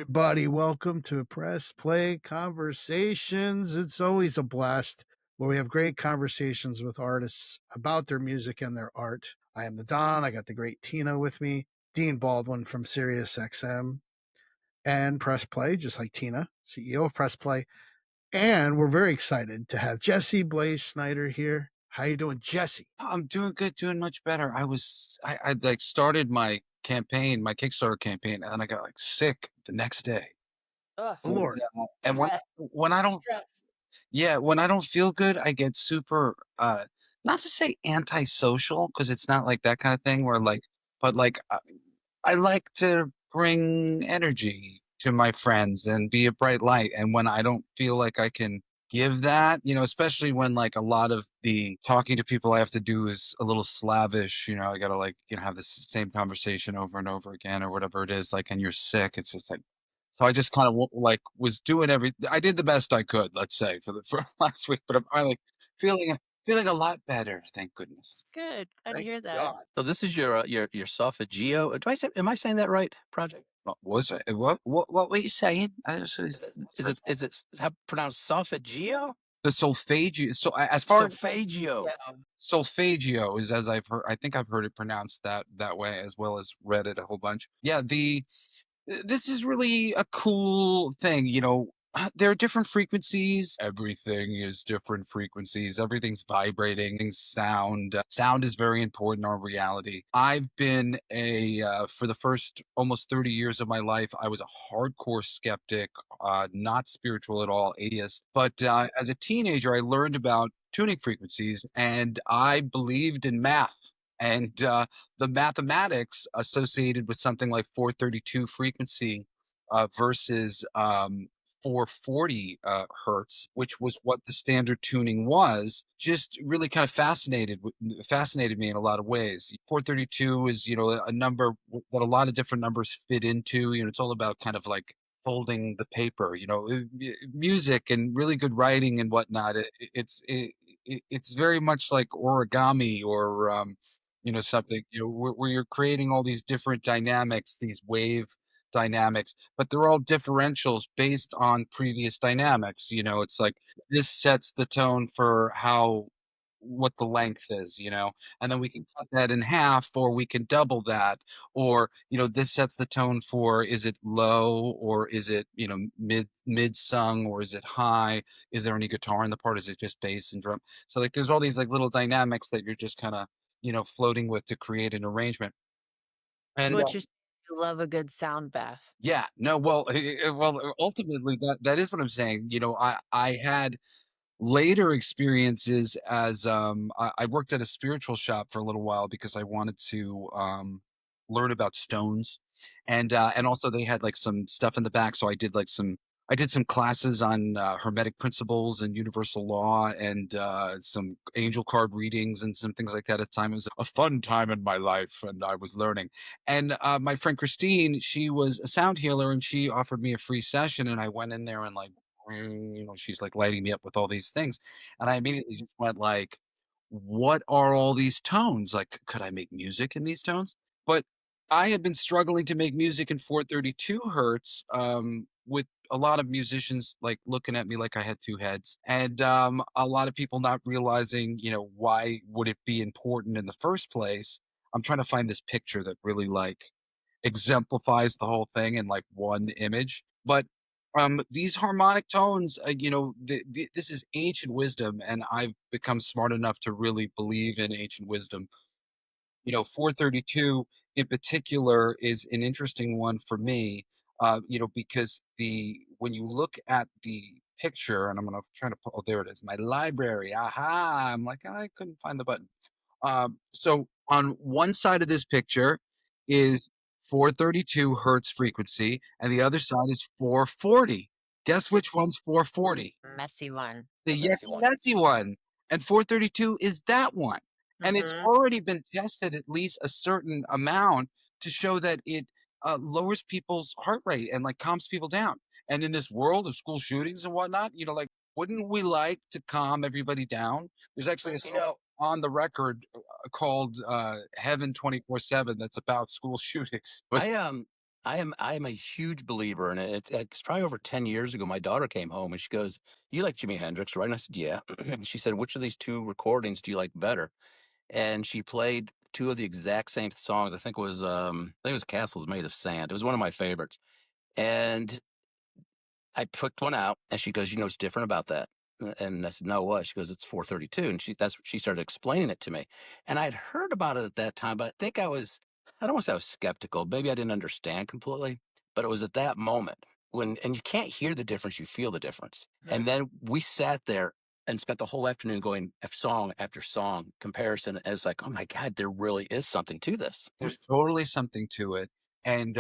everybody. Welcome to Press Play Conversations. It's always a blast where we have great conversations with artists about their music and their art. I am the Don. I got the great Tina with me, Dean Baldwin from SiriusXM and Press Play, just like Tina, CEO of Press Play. And we're very excited to have Jesse Blaze Snider here. How you doing, Jesse? I'm doing good, doing much better. I like started my campaign, my Kickstarter campaign, and I got like sick the next day. Ugh, Lord. And when I don't, stress. yeah, when I don't feel good, I get super, not to say antisocial, because it's not like that kind of thing where like, but like, I like to bring energy to my friends and be a bright light. And when I don't feel like I can give that, especially when like a lot of the talking to people I have to do is a little slavish, I gotta like, have this same conversation over and over again or whatever it is, like, and you're sick. It's just like, so I just kind of like was doing I did the best I could, let's say for last week, but I'm finally feeling a lot better. Thank goodness. Good. Glad to Thank hear that. God. So this is your Sophageo. Am I saying that right? Project. What was it? What were you saying? Is it how pronounced Sophageo? The solfeggio. So as far as Sophageo. Yeah. solfeggio is, as I've heard, I think I've heard it pronounced that way, as well as read it a whole bunch. Yeah, this is really a cool thing. There are different frequencies. Everything is different frequencies. Everything's vibrating. Sound is very important in our reality. I've been for the first almost 30 years of my life, I was a hardcore skeptic, not spiritual at all, atheist. But as a teenager, I learned about tuning frequencies, and I believed in math. And the mathematics associated with something like 432 frequency versus 440 hertz, which was what the standard tuning was, just really kind of fascinated me in a lot of ways. 432 is, a number that a lot of different numbers fit into. It's all about kind of like folding the paper, music and really good writing and whatnot. It's very much like origami or something, where you're creating all these different dynamics, these wave dynamics, but they're all differentials based on previous dynamics. It's like this sets the tone for what the length is, and then we can cut that in half, or we can double that, or this sets the tone for, is it low, or is it mid sung, or is it high, is there any guitar in the part, is it just bass and drum? So like there's all these like little dynamics that you're just kind of floating with to create an arrangement. So And what you love a good sound bath. yeah, no, well, ultimately that is what I'm saying. I had later experiences as I worked at a spiritual shop for a little while because I wanted to learn about stones, and also they had like some stuff in the back, so I did some classes on hermetic principles and universal law, and some angel card readings and some things like that at the time. It was a fun time in my life, and I was learning. And my friend Christine, she was a sound healer, and she offered me a free session, and I went in there and like, she's like lighting me up with all these things. And I immediately just went like, what are all these tones? Like, could I make music in these tones? But I had been struggling to make music in 432 hertz, with a lot of musicians like looking at me like I had two heads, and a lot of people not realizing, why would it be important in the first place. I'm trying to find this picture that really like exemplifies the whole thing in like one image. But these harmonic tones, this is ancient wisdom, and I've become smart enough to really believe in ancient wisdom. 432 in particular is an interesting one for me, because when you look at the picture, and I'm gonna try to pull, oh, there it is, my library. Aha! I'm like, I couldn't find the button. So on one side of this picture is 432 hertz frequency, and the other side is 440. Guess which one's 440? Messy one. The messy one. messy one. And 432 is that one. And it's Mhm. already been tested at least a certain amount to show that it lowers people's heart rate and like calms people down. And in this world of school shootings and whatnot, like, wouldn't we like to calm everybody down? There's actually a song on the record called Heaven 24/7 that's about school shootings. I I am a huge believer in it. It's probably over 10 years ago. My daughter came home and she goes, "You like Jimi Hendrix, right?" And I said, "Yeah." And she said, "Which of these two recordings do you like better?" And she played two of the exact same songs. I think it was Castles Made of Sand. It was one of my favorites. And I picked one out, and she goes, "You know what's different about that?" And I said, "No, what?" She goes, "It's 432." And she started explaining it to me. And I'd heard about it at that time, but I don't want to say I was skeptical. Maybe I didn't understand completely, but it was at that moment and you can't hear the difference, you feel the difference. And then we sat there and spent the whole afternoon going song after song comparison. As like, oh my God, there really is something to this. There's totally something to it. And,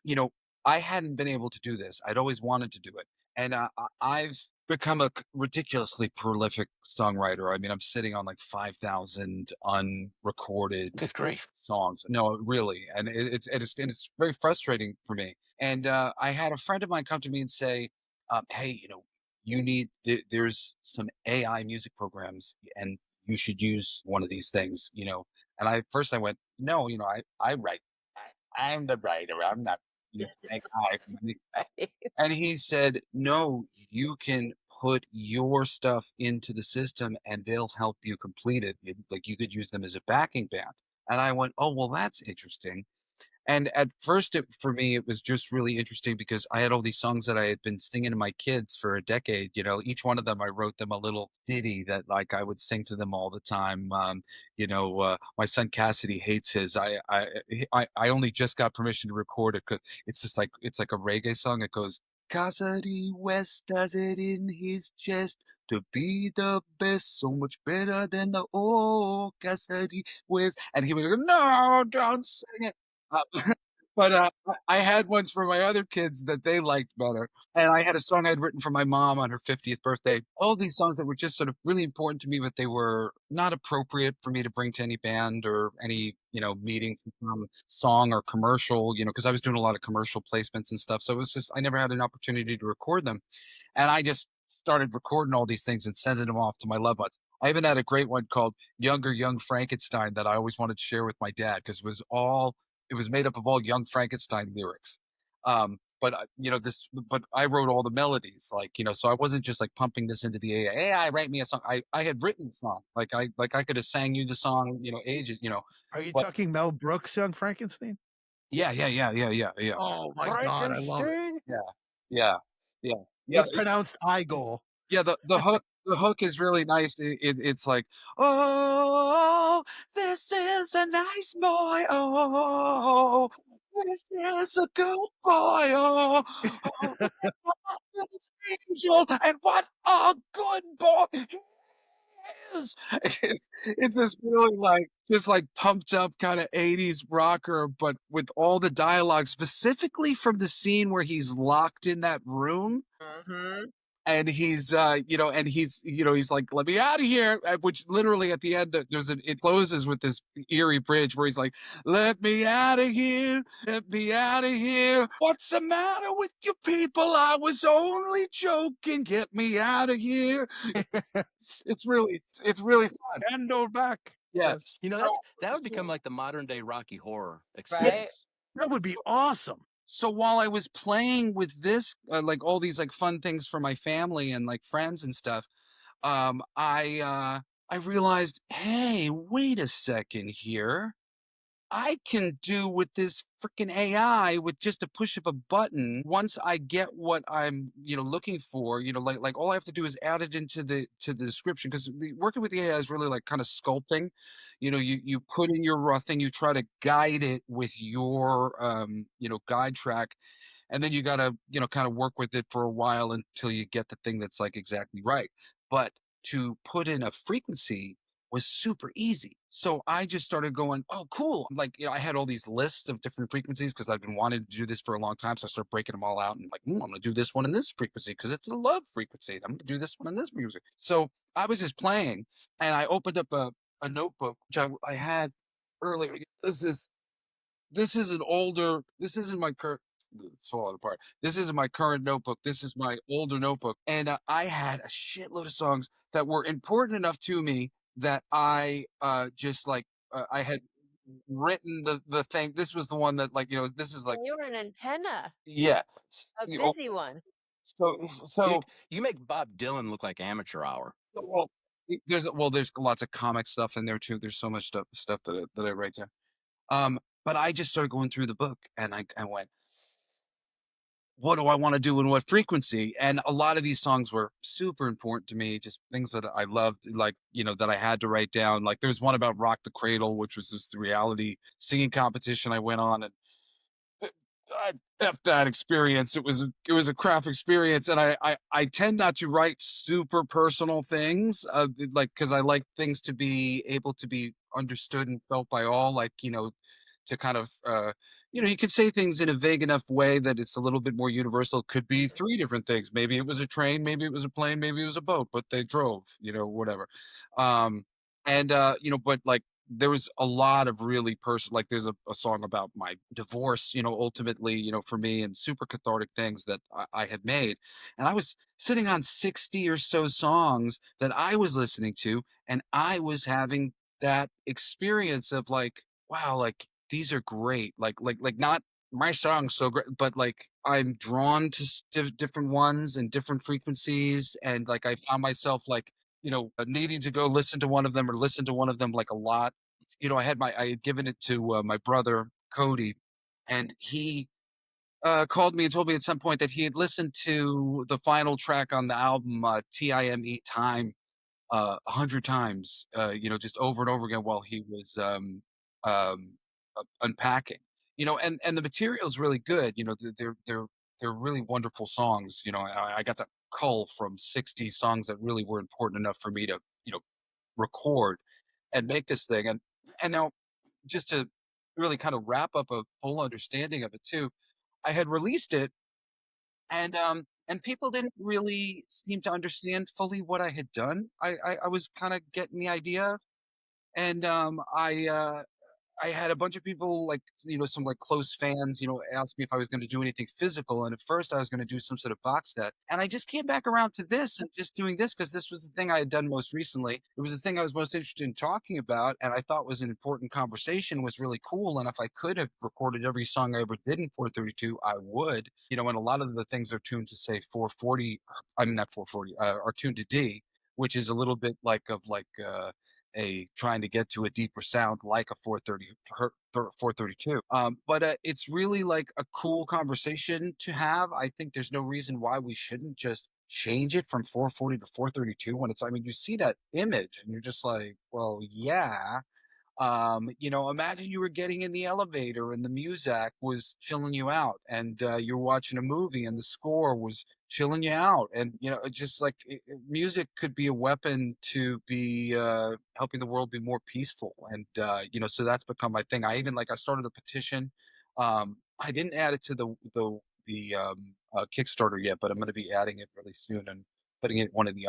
you know, I hadn't been able to do this. I'd always wanted to do it. And I've become a ridiculously prolific songwriter. I mean, I'm sitting on like 5,000 unrecorded Good grief. songs. No, really. And it's very frustrating for me. And I had a friend of mine come to me and say, hey, there's some AI music programs and you should use one of these things, and I went, no, I write. I'm the writer. I'm not using AI. Right. And he said, no, you can put your stuff into the system and they'll help you complete it. Like you could use them as a backing band. And I went, oh, well, that's interesting. And at first, for me, it was just really interesting because I had all these songs that I had been singing to my kids for a decade. Each one of them, I wrote them a little ditty that like I would sing to them all the time. My son Cassidy hates his. I only just got permission to record it. 'Cause it's like a reggae song. It goes, Cassidy West does it in his chest to be the best, so much better than the old Cassidy West. And he would go, no, don't sing it. Uh, but I had ones for my other kids that they liked better. And I had a song I'd written for my mom on her 50th birthday. All these songs that were just sort of really important to me, but they were not appropriate for me to bring to any band or any, meeting, song or commercial, because I was doing a lot of commercial placements and stuff. So it was just, I never had an opportunity to record them. And I just started recording all these things and sending them off to my loved ones. I even had a great one called Young Frankenstein that I always wanted to share with my dad because it was made up of all Young Frankenstein lyrics. But I wrote all the melodies, so I wasn't just like pumping this into the AI. AI, write me a song. I had written the song, I could have sang you the song, ages, Are you but talking Mel Brooks, Young Frankenstein? yeah. Oh my god, I love it. Frankenstein. Yeah, yeah, yeah, yeah. It's pronounced Igel. Yeah, the hook is really nice. It's like, oh, this is a nice boy. Oh, this is a good boy. Oh, oh, this angel, and what a good boy he is. It's this really just like pumped up kind of 80s rocker, but with all the dialogue specifically from the scene where he's locked in that room Mm-hmm. and he's like, let me out of here, which literally at the end it closes with this eerie bridge where he's like, let me out of here, let me out of here, what's the matter with you people, I was only joking, get me out of here. It's really fun. Handle back. Yeah. Yes. That would become like the modern day Rocky Horror Yeah, Right. experience. that would be awesome. So while I was playing with this, like all these like fun things for my family and like friends and stuff, I realized, hey, wait a second here. I can do with this freaking AI with just a push of a button. Once I get what I'm, looking for, like all I have to do is add it to the description because working with the AI is really like kind of sculpting. You put in your raw thing, you try to guide it with your, guide track, and then you got to kind of work with it for a while until you get the thing that's like exactly right. But to put in a frequency was super easy. So I just started going, oh, cool. Like, I had all these lists of different frequencies because I've been wanting to do this for a long time. So I started breaking them all out and like, I'm going to do this one in this frequency because it's a love frequency. I'm going to do this one in this frequency. So I was just playing and I opened up a notebook, which I had earlier. This isn't my current, it's falling apart. This isn't my current notebook. This is my older notebook. And I had a shitload of songs that were important enough to me that I just like, I had written the thing. This was the one that like this is like You were an antenna, yeah. a You know, busy one. so Dude, you make Bob Dylan look like amateur hour. well, there's lots of comic stuff in there too. There's so much stuff that I write down. But I just started going through the book and I went, what do I want to do and what frequency? And a lot of these songs were super important to me, just things that I loved, like, that I had to write down. Like there's one about Rock the Cradle, which was this reality singing competition I went on. And I F that experience. It was a crap experience, and I tend not to write super personal things, like because I like things to be able to be understood and felt by all. Like to kind of you can say things in a vague enough way that it's a little bit more universal. It could be three different things. Maybe it was a train, maybe it was a plane, maybe it was a boat, but they drove. Whatever. Um, and but like there was a lot of really personal, like there's a song about my divorce, ultimately, for me, and super cathartic things that I had made. And I was sitting on 60 or so songs that I was listening to, and I was having that experience of like, wow, like these are great. Like not my song's so great, but like I'm drawn to different ones and different frequencies. And like I found myself like, needing to go listen to one of them or listen to one of them like a lot. I had given it to my brother Cody, and he called me and told me at some point that he had listened to the final track on the album Time 100 times, just over and over again while he was unpacking. And the material's really good. They're really wonderful songs. I got to cull from 60 songs that really were important enough for me to record and make this thing. And now just to really kind of wrap up a full understanding of it too, I had released it and people didn't really seem to understand fully what I had done. I was kind of getting the idea, and I had a bunch of people like, some like close fans, ask me if I was going to do anything physical. And at first I was going to do some sort of box set. And I just came back around to this and just doing this because this was the thing I had done most recently. It was the thing I was most interested in talking about. And I thought was an important conversation, was really cool. And if I could have recorded every song I ever did in 432, I would, and a lot of the things are tuned to say 440, I mean, not 440, are tuned to D, which is a little bit like a trying to get to a deeper sound like a 432. But it's really like a cool conversation to have. I think there's no reason why we shouldn't just change it from 440 to 432 when it's, I mean, you see that image and you're just like, well, yeah, imagine you were getting in the elevator and the music was chilling you out, and you're watching a movie and the score was chilling you out. And, it just like music could be a weapon to be helping the world be more peaceful. And, so that's become my thing. I started a petition. I didn't add it to the Kickstarter yet, but I'm going to be adding it really soon and putting it in one of the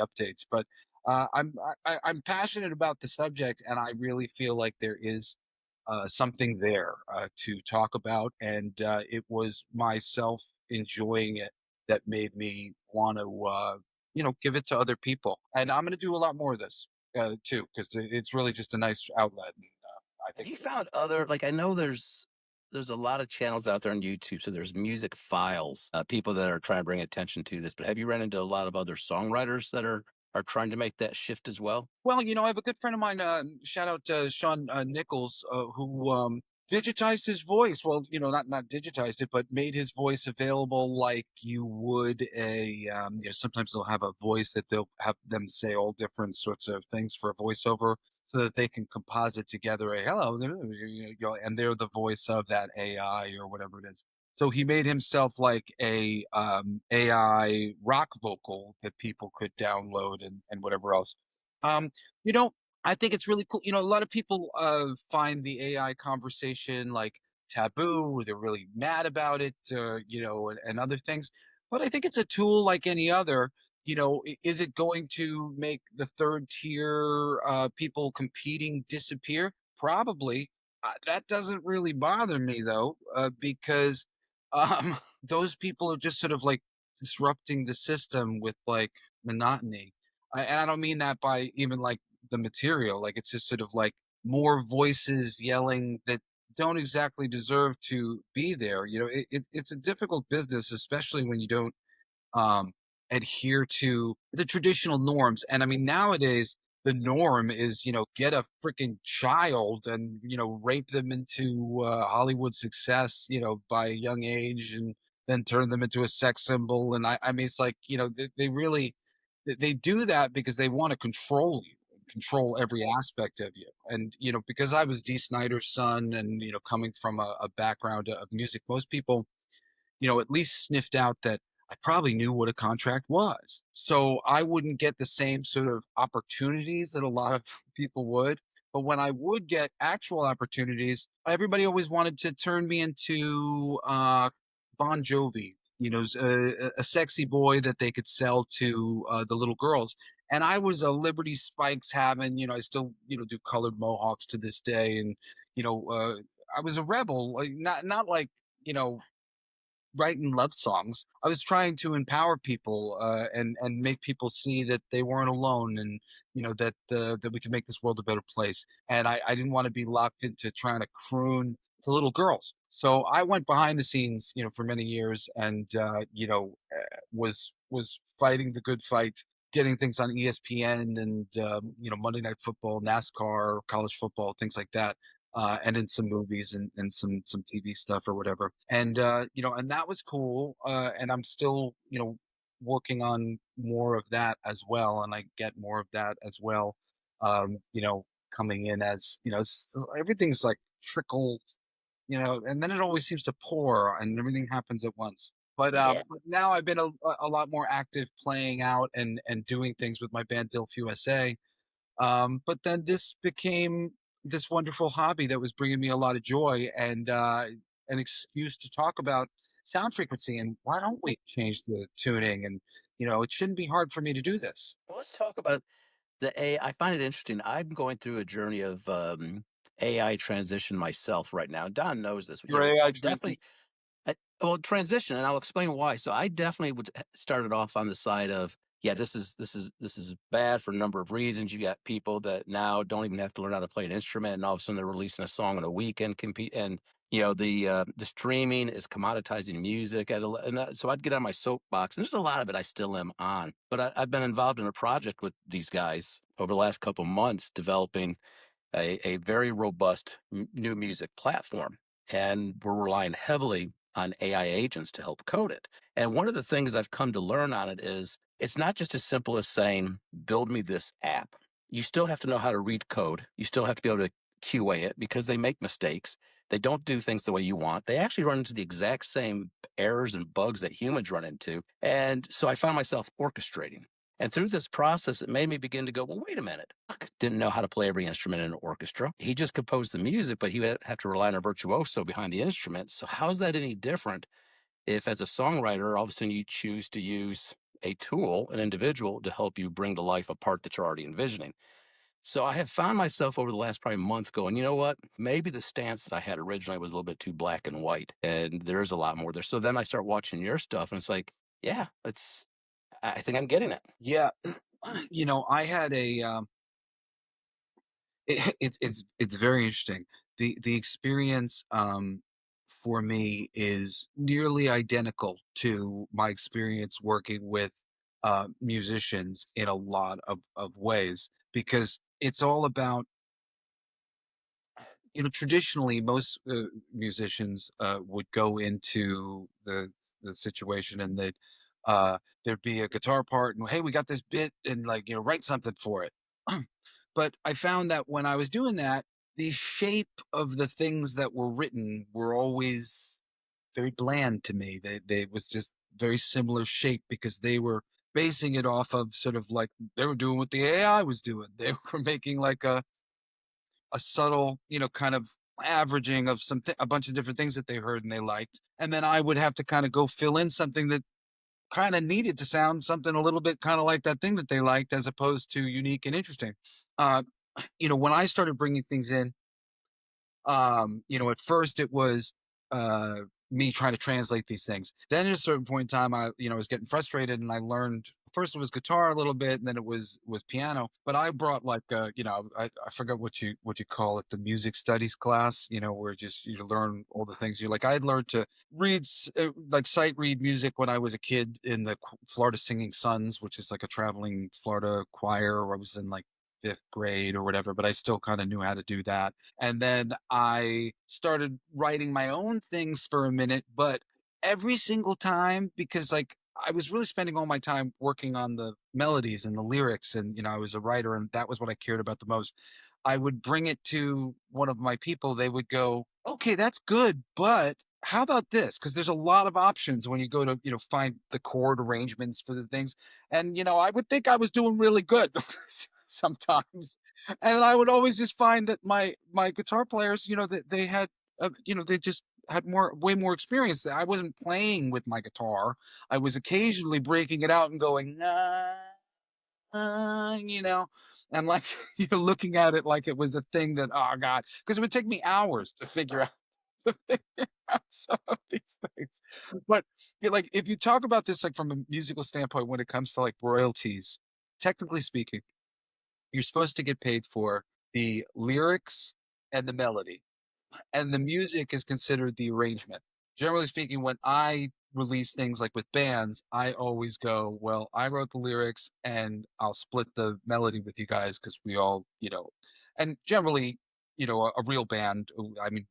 updates. But I'm passionate about the subject, and I really feel like there is something there to talk about, and it was myself enjoying it that made me want to give it to other people. And I'm going to do a lot more of this too, because it's really just a nice outlet. And, I Have think. you found other, like, I know there's a lot of channels out there on YouTube. So there's music files, people that are trying to bring attention to this. But have you run into a lot of other songwriters that are trying to make that shift as well? Well, I have a good friend of mine, shout out to Sean Nichols, who digitized his voice. Well, not digitized it, but made his voice available like you would sometimes they'll have a voice that they'll have them say all different sorts of things for a voiceover so that they can composite together a hello, and they're the voice of that AI or whatever it is. So he made himself like a AI rock vocal that people could download and whatever else. Um, you know, I think it's really cool. A lot of people find the AI conversation like taboo. They're really mad about it, and other things. But I think it's a tool like any other. Is it going to make the third tier people competing disappear? Probably. That doesn't really bother me though, because those people are just sort of like disrupting the system with like monotony. And I don't mean that by even like the material. Like it's just sort of like more voices yelling that don't exactly deserve to be there. It's a difficult business, especially when you don't um, adhere to the traditional norms. And I mean, nowadays, the norm is, get a freaking child and, rape them into Hollywood success, by a young age and then turn them into a sex symbol. And I mean, it's like, they really, they do that because they want to control you, control every aspect of you. And, because I was Dee Snider's son and, coming from a background of music, most people at least sniffed out that I probably knew what a contract was. So I wouldn't get the same sort of opportunities that a lot of people would. But when I would get actual opportunities, everybody always wanted to turn me into Bon Jovi, a sexy boy that they could sell to the little girls. And I was a Liberty Spikes having, I still, do colored mohawks to this day. And, I was a rebel, like not like, you know, writing love songs. I was trying to empower people and make people see that they weren't alone, and that we could make this world a better place. And I didn't want to be locked into trying to croon to little girls. So I went behind the scenes, for many years, and was fighting the good fight, getting things on ESPN and Monday Night Football, NASCAR, college football, things like that, and in some movies and some TV stuff or whatever. And and that was cool. And I'm still working on more of that as well, and I get more of that as well. Coming in as everything's like trickle, and then it always seems to pour, and everything happens at once. Yeah. But now I've been a lot more active playing out and doing things with my band Dilf USA. But then this became this wonderful hobby that was bringing me a lot of joy and an excuse to talk about sound frequency and why don't we change the tuning, and it shouldn't be hard for me to do this. Well, let's talk about the AI. I find it interesting. I'm going through a journey of AI transition myself right now. Don knows this. Your AI I transition. definitely well, transition, and I'll explain why. So I definitely would started off on the side of, yeah, this is bad for a number of reasons. You got people that now don't even have to learn how to play an instrument, and all of a sudden they're releasing a song in a week and compete. And the streaming is commoditizing music. So I'd get on my soapbox, and there's a lot of it I still am on. But I've been involved in a project with these guys over the last couple months, developing a very robust new music platform. And we're relying heavily on AI agents to help code it. And one of the things I've come to learn on it is it's not just as simple as saying, build me this app. You still have to know how to read code. You still have to be able to QA it because they make mistakes. They don't do things the way you want. They actually run into the exact same errors and bugs that humans run into. And so I found myself orchestrating. And through this process, it made me begin to go, well, wait a minute. Bach didn't know how to play every instrument in an orchestra. He just composed the music, but he would have to rely on a virtuoso behind the instrument. So how is that any different if, as a songwriter, all of a sudden you choose to use a tool, an individual, to help you bring to life a part that you're already envisioning? So I have found myself over the last probably month going, you know what? Maybe the stance that I had originally was a little bit too black and white, and there is a lot more there. So then I start watching your stuff, and it's like, yeah, I think I'm getting it. Yeah. I had it's very interesting. The experience for me is nearly identical to my experience working with musicians in a lot of ways, because it's all about, traditionally most musicians would go into the situation, and there'd be a guitar part and, hey, we got this bit, and like, write something for it. But I found that when I was doing that, the shape of the things that were written were always very bland to me. They was just very similar shape because they were basing it off of sort of like they were doing what the AI was doing. They were making like a subtle, kind of averaging of a bunch of different things that they heard and they liked. And then I would have to kind of go fill in something that kind of needed to sound something a little bit kind of like that thing that they liked, as opposed to unique and interesting. Uh, when I started bringing things in, at first it was me trying to translate these things. Then at a certain point in time, I was getting frustrated, and I learned first it was guitar a little bit, and then it was piano. But I brought like I forgot what you call it, the music studies class, where just you learn all the things you like. I had learned to like sight read music when I was a kid in the Florida Singing Sons, which is like a traveling Florida choir. Where I was in like fifth grade or whatever, but I still kind of knew how to do that. And then I started writing my own things for a minute, but every single time, because like I was really spending all my time working on the melodies and the lyrics, and I was a writer, and that was what I cared about the most. I would bring it to one of my people. They would go, "Okay, that's good, but how about this?" Because there's a lot of options when you go to find the chord arrangements for the things, and I would think I was doing really good sometimes, and I would always just find that my guitar players, that they had, they just had way more experience. I wasn't playing with my guitar. I was occasionally breaking it out and going, and like, looking at it like it was a thing that, oh God, because it would take me hours to figure out, to figure out some of these things. But like, if you talk about this, like from a musical standpoint, when it comes to like royalties, technically speaking, you're supposed to get paid for the lyrics and the melody, and the music is considered the arrangement. Generally speaking, when I release things like with bands, I always go, well, I wrote the lyrics and I'll split the melody with you guys because we all, and generally, a real band, I mean,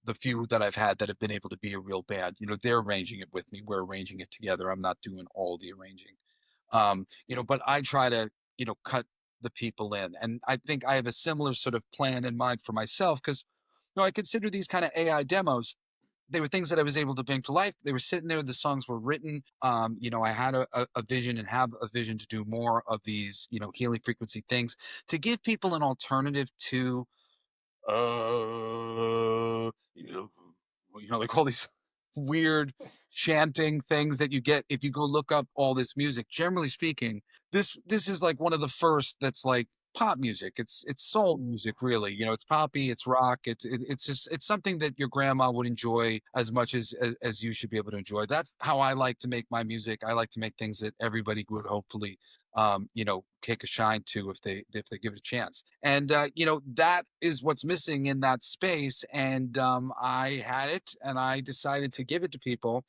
the few that I've had that have been able to be a real band, they're arranging it with me. We're arranging it together. I'm not doing all the arranging. But I try to, cut the people in. And I think I have a similar sort of plan in mind for myself because, I consider these kind of AI demos. They were things that I was able to bring to life. They were sitting there. The songs were written. I had a vision and have a vision to do more of these, healing frequency things to give people an alternative to like all these weird chanting things that you get if you go look up all this music. Generally speaking, this is like one of the first that's like pop music. It's soul music, really. It's poppy, it's rock, it's just it's something that your grandma would enjoy as much as you should be able to enjoy. That's how I like to make my music. I like to make things that everybody would hopefully take a shine to if they give it a chance. And that is what's missing in that space. And I had it, and I decided to give it to people,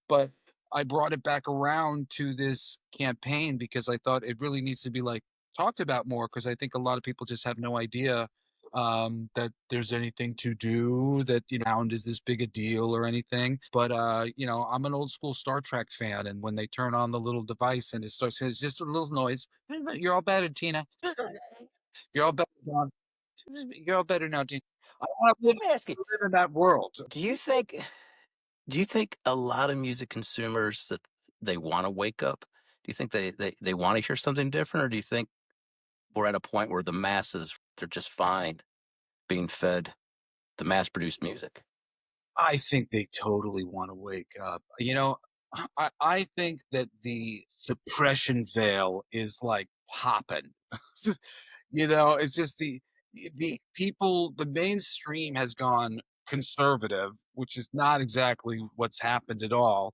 but I brought it back around to this campaign because I thought it really needs to be like talked about more because I think a lot of people just have no idea that there's anything to do, that sound is this big a deal or anything. But I'm an old school Star Trek fan, and when they turn on the little device and it's just a little noise. You're all better, Tina. You're all better, Don. You're all better now, Tina. I want to Let me ask you, live in that world. do you think do you think a lot of music consumers that they want to wake up? Do you think they want to hear something different, or do you think we're at a point where the masses, they're just fine being fed the mass produced music? I think they totally want to wake up. I think that the suppression veil is like popping. It's just the people, the mainstream has gone conservative, which is not exactly what's happened at all.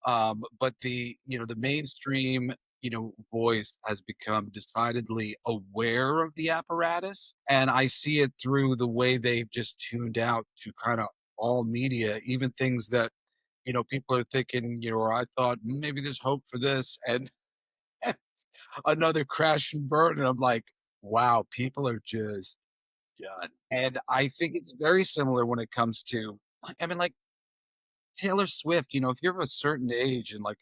But the mainstream, voice has become decidedly aware of the apparatus. And I see it through the way they've just tuned out to kind of all media, even things that, people are thinking, or I thought maybe there's hope for this, and another crash and burn. And I'm like, wow, people are just done. And I think it's very similar when it comes to, I mean, like Taylor Swift, if you're of a certain age and like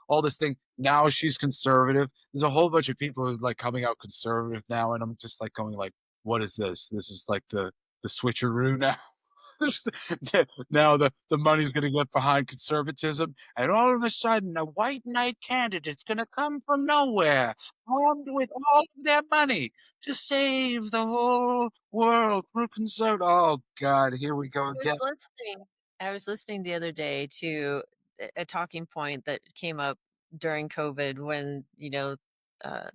all this thing, now she's conservative. There's a whole bunch of people who are like coming out conservative now. And I'm just like going like, what is this? This is like the switcheroo now. Now the money's going to get behind conservatism, and all of a sudden, a white knight candidate's going to come from nowhere, armed with all of their money to save the whole world through conservative. Oh God, here we go I was again. listening I was listening the other day to a talking point that came up during COVID when, uh,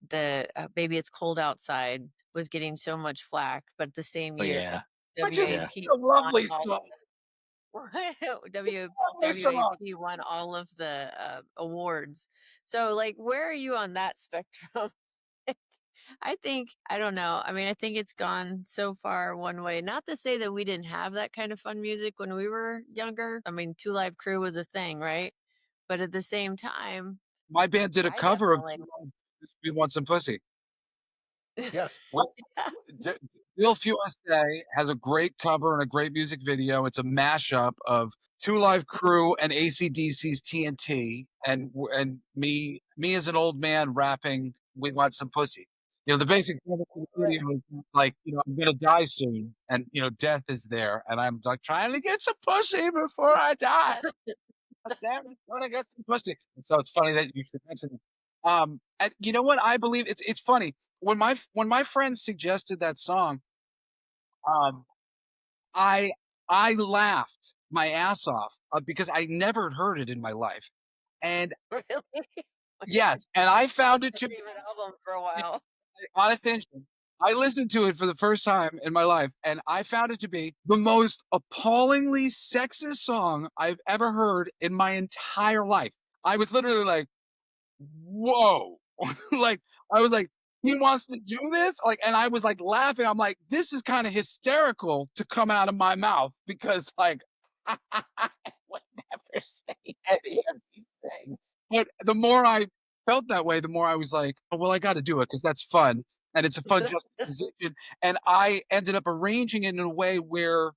the Baby It's Cold Outside was getting so much flack, but the same Oh year, yeah, Which is yeah. WAP a came lovely out song. This song. WAP won all of the awards. So, like, where are you on that spectrum? I don't know. I mean, I think it's gone so far one way. Not to say that we didn't have that kind of fun music when we were younger. I mean, Two Live Crew was a thing, right? But at the same time, My band did a I cover of definitely, We Want Some Pussy. Yes. Well, yeah, Dilf USA has a great cover and a great music video. It's a mashup of Two Live Crew and AC/DC's TNT, and me as an old man rapping "We Want Some Pussy." You know, the basic premise of the right. video is like, you know, I'm gonna die soon, and you know, death is there, and I'm like trying to get some pussy before I die. Damn it, I wanna get some pussy. And so it's funny that you should mention it. And you know what? I believe it's funny when my friend suggested that song. Um, I I laughed my ass off because I never heard it in my life, and Really? yes, and I found it My to be favorite album for a while. honest answer. I listened to it for the first time in my life, and I found it to be the most appallingly sexist song I've ever heard in my entire life. I was literally like, whoa. Like, I was like, he wants to do this? Like, and I was like laughing. I'm like, this is kind of hysterical to come out of my mouth because, like, I would never say any of these things. But the more I felt that way, the more I was like, oh, well, I got to do it because that's fun. And it's a fun juxtaposition. And I ended up arranging it in a way where,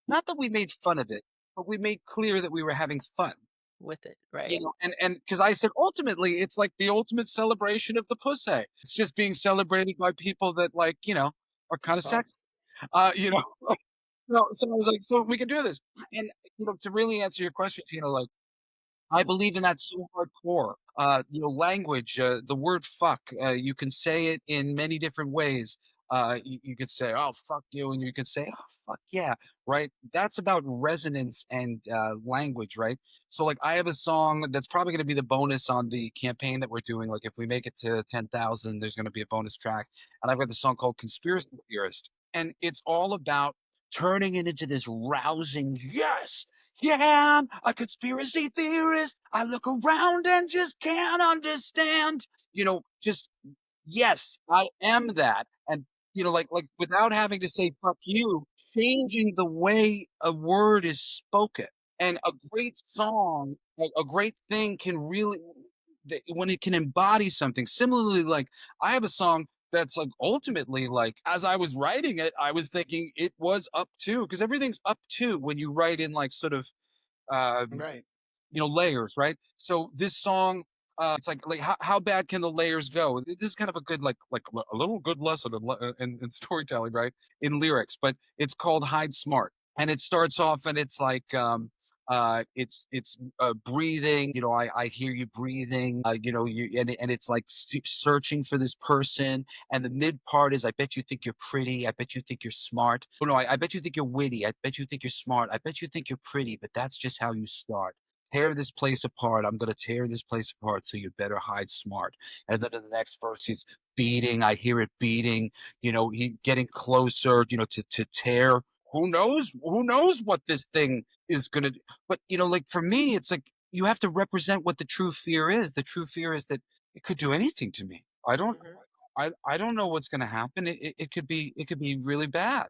not that we made fun of it, but we made clear that we were having fun. With it, You right? know, and because I said ultimately it's like the ultimate celebration of the pussy. It's just being celebrated by people that, like, you know, are kind of Well, sexy. You know, so I was like, so we can do this. And you know, to really answer your question, you know, like, I believe in that so hardcore. You know, language, the word fuck, you can say it in many different ways. You could say, oh, fuck you. And you could say, oh, fuck yeah. Right. That's about resonance and language. Right. So, like, I have a song that's probably going to be the bonus on the campaign that we're doing. Like, if we make it to 10,000, there's going to be a bonus track. And I've got the song called Conspiracy Theorist. And it's all about turning it into this rousing, yes, yeah, I'm a conspiracy theorist. I look around and just can't understand. You know, just yes, I am that. And you know, like without having to say fuck you, changing the way a word is spoken. And a great song, a great thing can really when it can embody something. Similarly, like I have a song that's like ultimately like as I was writing it, I was thinking it was up to because everything's up to when you write in like sort of um, right. you know, layers, right? So this song, it's like how bad can the layers go? This is kind of a good like a little good lesson in storytelling, right? In lyrics, but it's called Hide Smart, and it starts off and it's like it's breathing. You know, I hear you breathing. You know, and it's like searching for this person, and the mid part is I bet you think you're pretty. I bet you think you're smart. Oh no, I bet you think you're witty. I bet you think you're smart. I bet you think you're pretty, but that's just how you start. Tear this place apart. I'm going to tear this place apart. So you better hide smart. And then in the next verse, he's beating. I hear it beating, you know, he getting closer, you know, to tear. Who knows what this thing is going to do. But, you know, like for me, it's like, you have to represent what the true fear is. The true fear is that it could do anything to me. Hmm. I don't know what's going to happen. It could be really bad,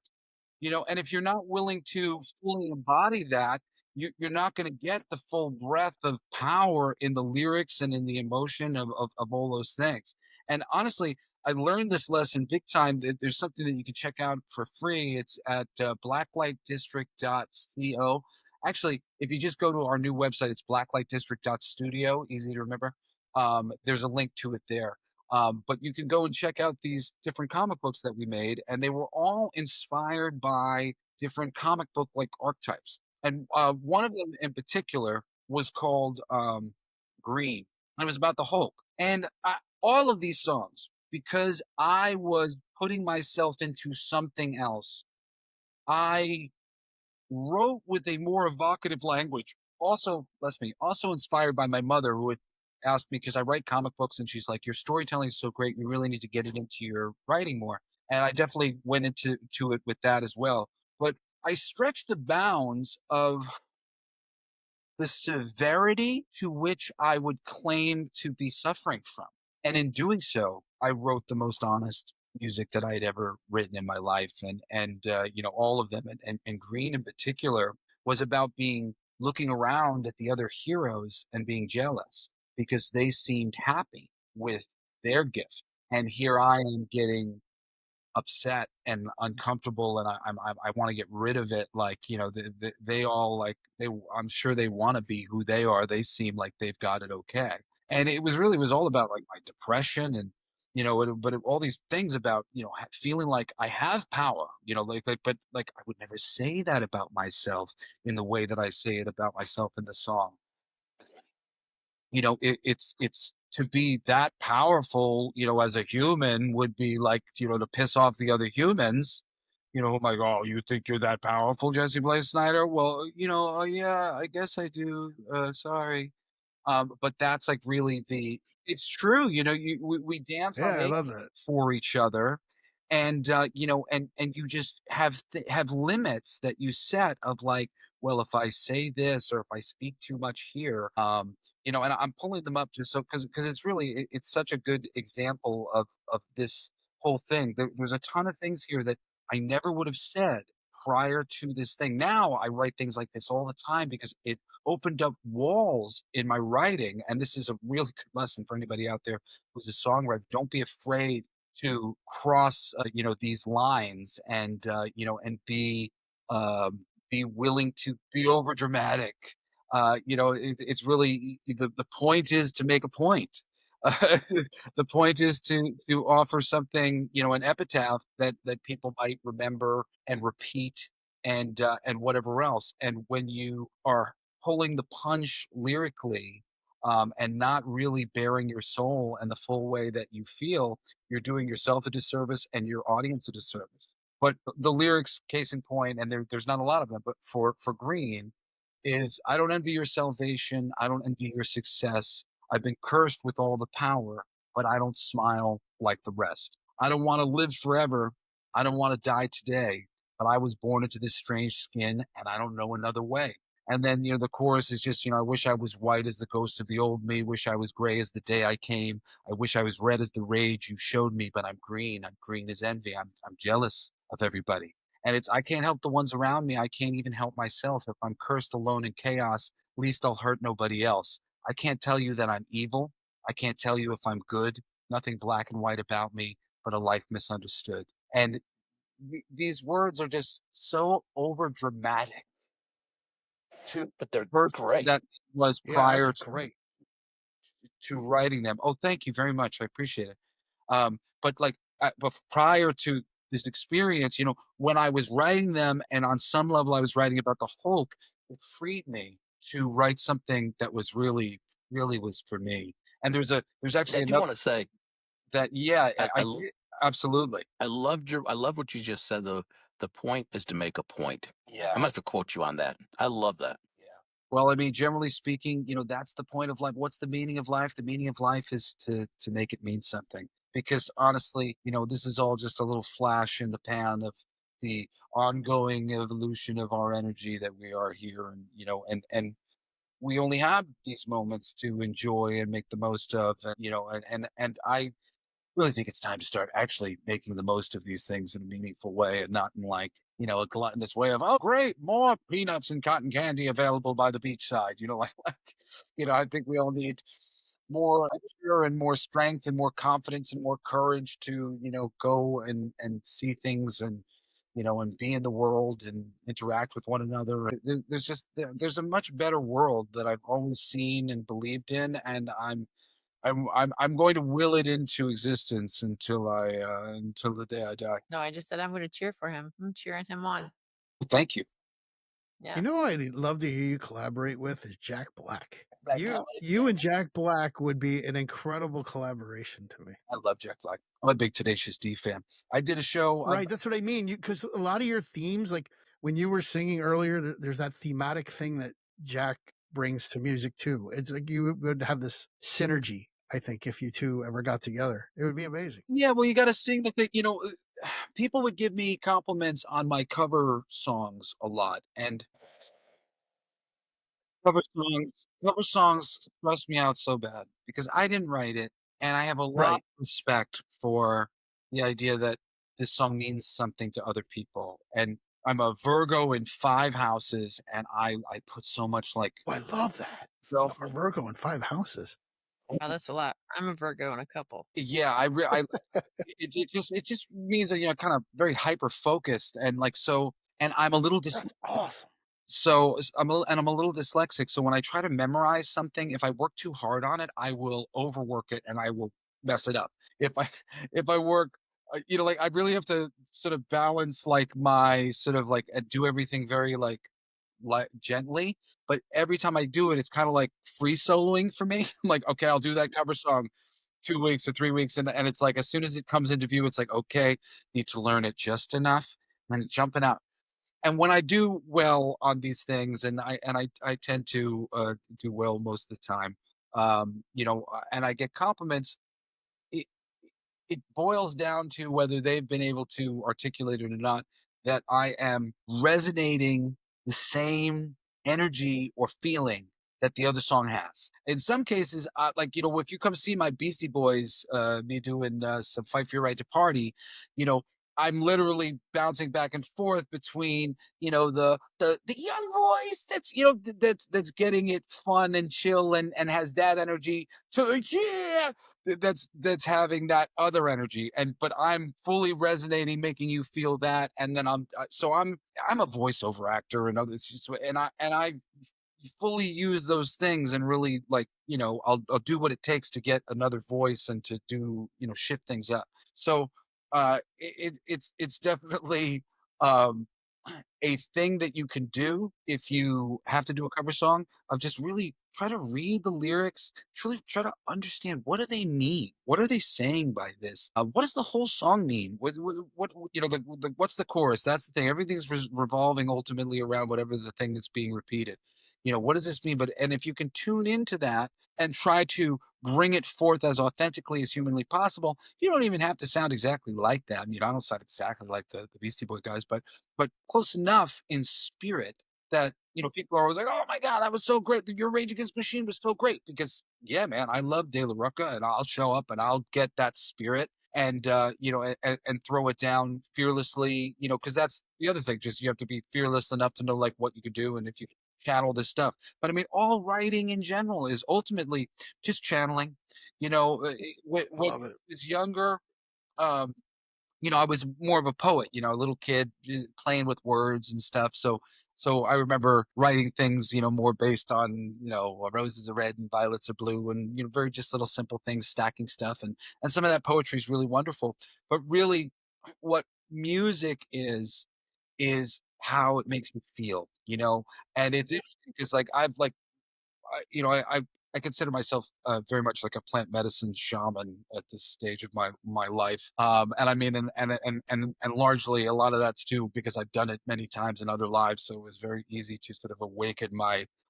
you know, and if you're not willing to fully embody that, you're not going to get the full breadth of power in the lyrics and in the emotion of all those things. And honestly, I learned this lesson big time. There's something that you can check out for free. It's at blacklightdistrict.co. Actually, if you just go to our new website, it's blacklightdistrict.studio, easy to remember. There's a link to it there. But you can go and check out these different comic books that we made, and they were all inspired by different comic book like archetypes. And one of them in particular was called Green. It was about the Hulk. And all of these songs, because I was putting myself into something else, I wrote with a more evocative language. Also, bless me, also inspired by my mother, who had asked me because I write comic books, and she's like, "Your storytelling is so great. You really need to get it into your writing more." And I definitely went into it with that as well. But I stretched the bounds of the severity to which I would claim to be suffering from. And in doing so, I wrote the most honest music that I had ever written in my life. And all of them, and Green in particular, was about being looking around at the other heroes and being jealous because they seemed happy with their gift. And here I am getting upset and uncomfortable, and I want to get rid of it. Like, they all, like, I'm sure they want to be who they are. They seem like they've got it okay. And it was all about like my depression, and all these things about feeling like I have power, but like I would never say that about myself in the way that I say it about myself in the song. It's to be that powerful, as a human would be like, to piss off the other humans. I'm like, oh, you think you're that powerful, Jesse Blaze Snider? Well, oh yeah, I guess I do. Sorry. But that's like really it's true, we dance Yeah, on I make love that. for each other. And and you just have limits that you set of like, well, if I say this or if I speak too much here, and I'm pulling them up just so because it's really it's such a good example of this whole thing. There's a ton of things here that I never would have said prior to this thing. Now I write things like this all the time because it opened up walls in my writing. And this is a really good lesson for anybody out there who's a songwriter. Don't be afraid to cross, these lines, and and be willing to be over dramatic. It's really the point is to make a point. The point is to offer something, an epitaph that people might remember and repeat, and whatever else. And when you are pulling the punch lyrically, and not really bearing your soul and the full way that you feel, you're doing yourself a disservice and your audience a disservice. But the lyrics, case in point, and there's not a lot of them, but for Green, is I don't envy your salvation, I don't envy your success. I've been cursed with all the power, but I don't smile like the rest. I don't want to live forever. I don't want to die today, but I was born into this strange skin and I don't know another way. And then, the chorus is just, I wish I was white as the ghost of the old me. Wish I was gray as the day I came. I wish I was red as the rage you showed me, but I'm green. I'm green as envy. I'm jealous of everybody. And I can't help the ones around me. I can't even help myself. If I'm cursed alone in chaos, at least I'll hurt nobody else. I can't tell you that I'm evil. I can't tell you if I'm good. Nothing black and white about me, but a life misunderstood. And these words are just so over dramatic to But they're the person great. that was Yeah, that's prior great. to writing them. Oh, thank you very much. I appreciate it. But like, but prior to this experience, when I was writing them, and on some level I was writing about the Hulk, it freed me to write something that was really, really was for me. And there's And I actually do another want to say, that, yeah, I I did. Absolutely. I love what you just said. The point is to make a point. Yeah. I'm gonna have to quote you on that. I love that. Yeah. Well, I mean, generally speaking, that's the point of life. What's the meaning of life? The meaning of life is to make it mean something. Because honestly, this is all just a little flash in the pan of the ongoing evolution of our energy that we are here, and and we only have these moments to enjoy and make the most of, and I really think it's time to start actually making the most of these things in a meaningful way, and not in like, a gluttonous way of, oh, great, more peanuts and cotton candy available by the beachside. Like, I think we all need more adventure and more strength and more confidence and more courage to, go and see things, and be in the world and interact with one another. There's a much better world that I've always seen and believed in, and I'm going to will it into existence until the day I die. No, I just said I'm going to cheer for him. I'm cheering him on. Thank you. Yeah. You know who I'd love to hear you collaborate with is Jack Black. Black You and Jack Black would be an incredible collaboration to me. I love Jack Black. I'm a big Tenacious D fan. I did a show. Right, that's what I mean. Because a lot of your themes, like when you were singing earlier, there's that thematic thing that Jack brings to music too. It's like you would have this synergy. I think if you two ever got together, it would be amazing. Yeah, well, you got to sing the thing. people would give me compliments on my cover songs a lot, and cover songs cover songs stress me out so bad because I didn't write it, and I have a lot of Right. respect for the idea that this song means something to other people, and I'm a Virgo in 5 houses, and I put so much, like, Oh, I love that. self A Virgo in 5 houses. Wow, that's a lot. I'm a Virgo in a couple. yeah, I it just means that, kind of very hyper focused and, like, so and I'm a little That's awesome. I'm a little dyslexic, so when I try to memorize something, if I work too hard on it, I will overwork it and I will mess it up. If I if I work, like, I really have to sort of balance, like, my sort of, like, do everything very, like gently, but every time I do it, it's kinda like free soloing for me. I'm like, "Okay, I'll do that cover song 2 weeks or 3 weeks," and it's like, as soon as it comes into view, it's like, "Okay, need to learn it just enough," and jumping out. And when I do well on these things, and I tend to do well most of the time, and I get compliments. It it boils down to whether they've been able to articulate it or not, that I am resonating the same energy or feeling that the other song has. In some cases, like, if you come see my Beastie Boys, me doing some Fight for Your Right to Party, you know, I'm literally bouncing back and forth between, the young voice that's, that's getting it fun and chill and has that energy to, yeah, that's having that other energy, but I'm fully resonating, making you feel that, and then I'm a voiceover actor and others just, and I fully use those things and really, like, I'll do what it takes to get another voice and to do, shift things up. So it's definitely um a thing that you can do if you have to do a cover song, of just really try to read the lyrics, truly try to understand, what do they mean? What are they saying by this? What does the whole song mean? What what's the chorus? That's the thing. Everything's revolving ultimately around whatever the thing that's being repeated. What does this mean? And if you can tune into that and try to bring it forth as authentically as humanly possible, you don't even have to sound exactly like them. I don't sound exactly like the Beastie Boy guys, but close enough in spirit that, people are always like, "Oh my god, that was so great! Your Rage Against the Machine was so great." Because, yeah, man, I love De La Rucka, and I'll show up and I'll get that spirit, and and throw it down fearlessly. Because that's the other thing. Just, you have to be fearless enough to know, like, what you could do, and if you channel this stuff. But I mean, all writing in general is ultimately just channeling. I When love I it. was younger, um, I was more of a poet, a little kid, playing with words and stuff. So I remember writing things, more based on, roses are red and violets are blue, and, very just little simple things, stacking stuff, and some of that poetry is really wonderful. But really, what music is how it makes you feel, and it's interesting because, like, I consider myself very much like a plant medicine shaman at this stage of my life. And I mean, and largely a lot of that's too because I've done it many times in other lives, so it was very easy to sort of awaken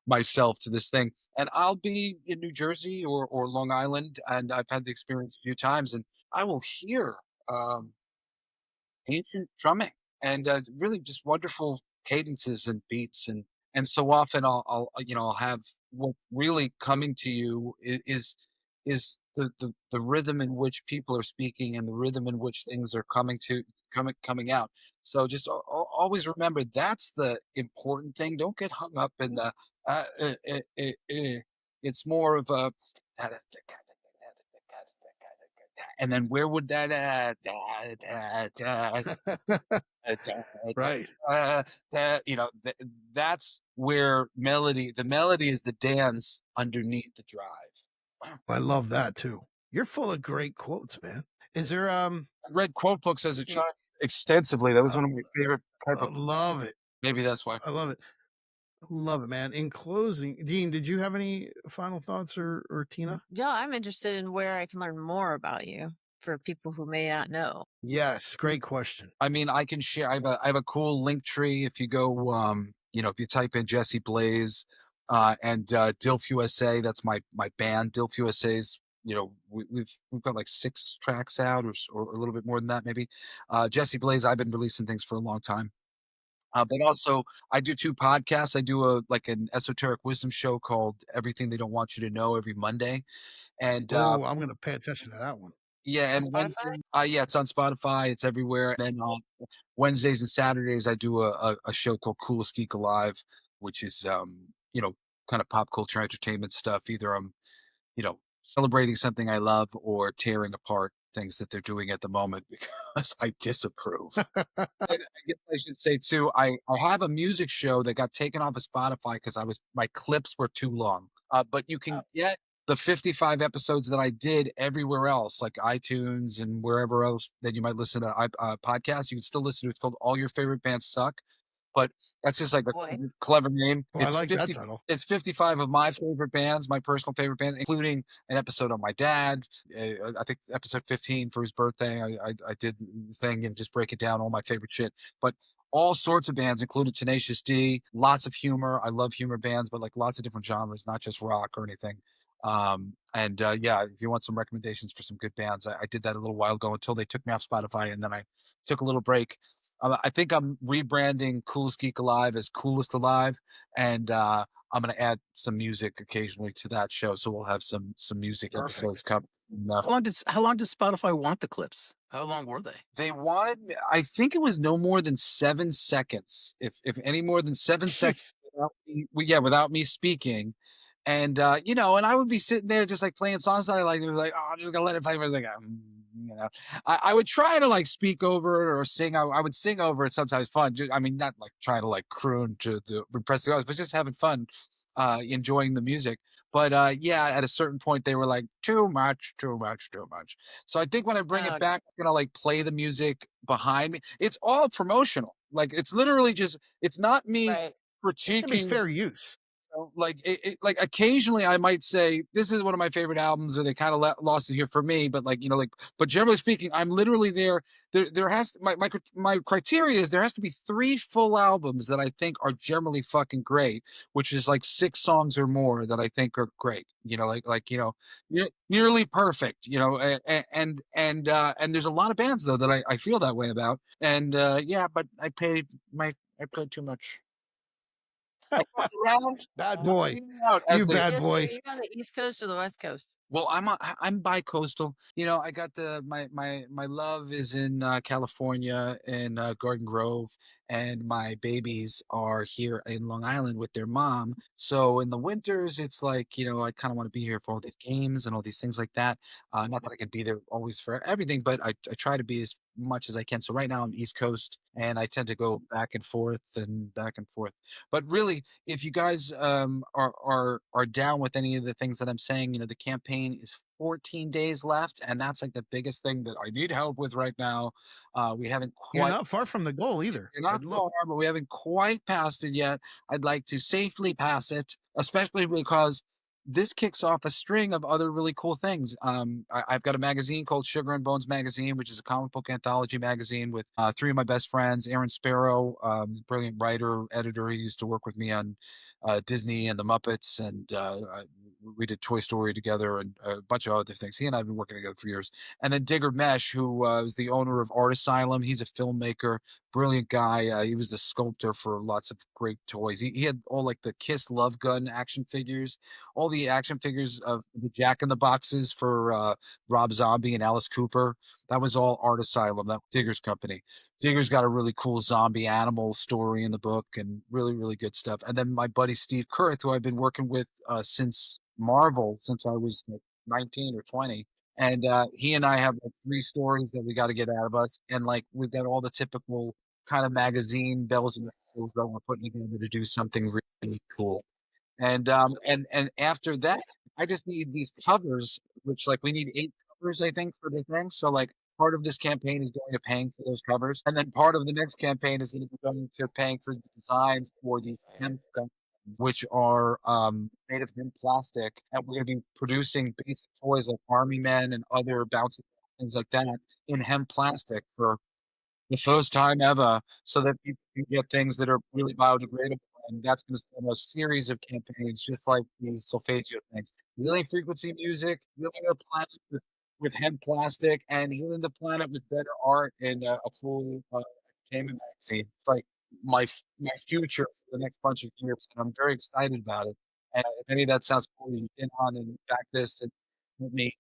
myself to this thing. And I'll be in New Jersey or Long Island, and I've had the experience a few times, and I will hear um, ancient drumming and really just wonderful cadences and beats, and so often I'll have what's really coming to you is the rhythm in which people are speaking and the rhythm in which things are coming out. So just always remember, that's the important thing. Don't get hung up in the it's more of a, and then where would that Right. that's where the melody is the dance underneath the drive. I love that too. You're full of great quotes, man. Is there, I read quote books as a y child extensively. That was uh, one of my favorite type I of, love it. maybe that's why. I love it. I love it, man. In closing, Dean, did you have any final thoughts, or Tina? Yeah, I'm interested in where I can learn more about you for people who may not know. Yes, great question. I mean, I can share. I have a cool link tree. If you go, if you type in Jesse Blaze, and Dilf USA, that's my band. Dilf USA's we've got like 6 tracks out, or a little bit more than that, maybe. Jesse Blaze, I've been releasing things for a long time. But also, I do 2 podcasts. I do an esoteric wisdom show called Everything They Don't Want You to Know every Monday, and Oh, I'm gonna pay attention to that one. yeah, and Spotify? yeah, it's on Spotify. It's everywhere. And then on Wednesdays and Saturdays, I do a show called Coolest Geek Alive, which is kind of pop culture entertainment stuff. Either I'm celebrating something I love or tearing apart things that they're doing at the moment because I disapprove. And I guess I should say too, I have a music show that got taken off of Spotify because my clips were too long. But you can get the 55 episodes that I did everywhere else, like iTunes and wherever else that you might listen to podcasts. You can still listen to it. It's called All Your Favorite Bands Suck. But that's just like a Boy. clever name. Well, I like that title. It's 55 of my favorite bands, my personal favorite bands, including an episode on my dad. I think episode 15 for his birthday. I did the thing and just break it down, all my favorite shit. But all sorts of bands, including Tenacious D, lots of humor. I love humor bands, but like lots of different genres, not just rock or anything. Yeah, if you want some recommendations for some good bands, I did that a little while ago until they took me off Spotify, and then I took a little break. I think I'm rebranding Coolest Geek Alive as Coolest Alive, and I'm going to add some music occasionally to that show. So we'll have some music episodes coming. How long does Spotify want the clips? How long were they? They wanted I think it was no more than 7 seconds. If any more than 7 seconds without me speaking. And and I would be sitting there just like playing songs that I like, like, oh, I'm just gonna let it play. I was like, I would try to like speak over it or sing. I would sing over it sometimes. Fun. I mean, not like trying to like croon to impress the others, but just having fun, enjoying the music. But yeah, at a certain point, they were like, too much, too much, too much. So I think when I bring it back, I'm gonna like play the music behind me. It's all promotional. Like it's literally just. It's not me Right. It's gonna be critiquing. fair use. Like like occasionally I might say this is one of my favorite albums, or they kind of lost it here for me, but but generally speaking, I'm literally there has to, my criteria is there has to be 3 full albums that I think are generally fucking great, which is like 6 songs or more that I think are great, nearly perfect, and there's a lot of bands though that I feel that way about, and yeah, but I paid too much. Around, Bad boy. out, You they bad Jesse, boy. are you on the East Coast or the West Coast? Well, I'm bi-coastal. I got my love is in California, in Garden Grove, and my babies are here in Long Island with their mom. So in the winters, it's like I kind of want to be here for all these games and all these things like that. Not that I can be there always for everything, but I try to be as much as I can. So right now I'm East Coast, and I tend to go back and forth and back and forth. But really, if you guys are down with any of the things that I'm saying, the campaign is 14 days left, and that's like the biggest thing that I need help with right now. We haven't You're quite. not far from the goal either. You're not far, but we haven't quite passed it yet. I'd like to safely pass it, especially because this kicks off a string of other really cool things. I've got a magazine called Sugar and Bones Magazine, which is a comic book anthology magazine with 3 of my best friends. Aaron Sparrow, brilliant writer, editor. He used to work with me on Disney and the Muppets, and we did Toy Story together and a bunch of other things. He and I have been working together for years. And then Digger Mesh, who is the owner of Art Asylum. He's a filmmaker, brilliant guy. He was the sculptor for lots of great toys. He had all like the Kiss Love Gun action figures, all the action figures of the Jack in the Boxes for Rob Zombie and Alice Cooper. That was all Art Asylum, that Digger's company. Digger's got a really cool zombie animal story in the book, and really, really good stuff. And then my buddy Steve Kurth, who I've been working with since Marvel, since I was like 19 or 20. And he and I have like 3 stories that we got to get out of us. And like we've got all the typical kind of magazine bells and whistles that we're putting together to do something really cool. And after that, I just need these covers, which like we need 8 covers, I think, for the thing. So like part of this campaign is going to paying for those covers, and then part of the next campaign is going to be going to paying for the designs for these hemp guns, which are made of hemp plastic, and we're going to be producing basic toys like army men and other bouncy things like that in hemp plastic for the first time ever, so that people can get things that are really biodegradable and that's going to start a series of campaigns just like these Solfeggio things. Healing frequency music, healing the planet with hemp plastic, and healing the planet with better art and a cool entertainment magazine. It's like my future for the next bunch of years, and I'm very excited about it. And if any of that sounds cool, you get on and back this and let me,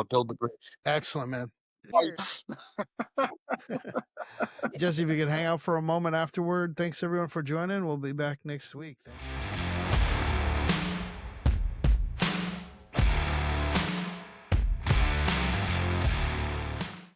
build the bridge. Excellent, man. Cheers. Jesse, if you could hang out for a moment afterward. Thanks everyone for joining. We'll be back next week. Thank you.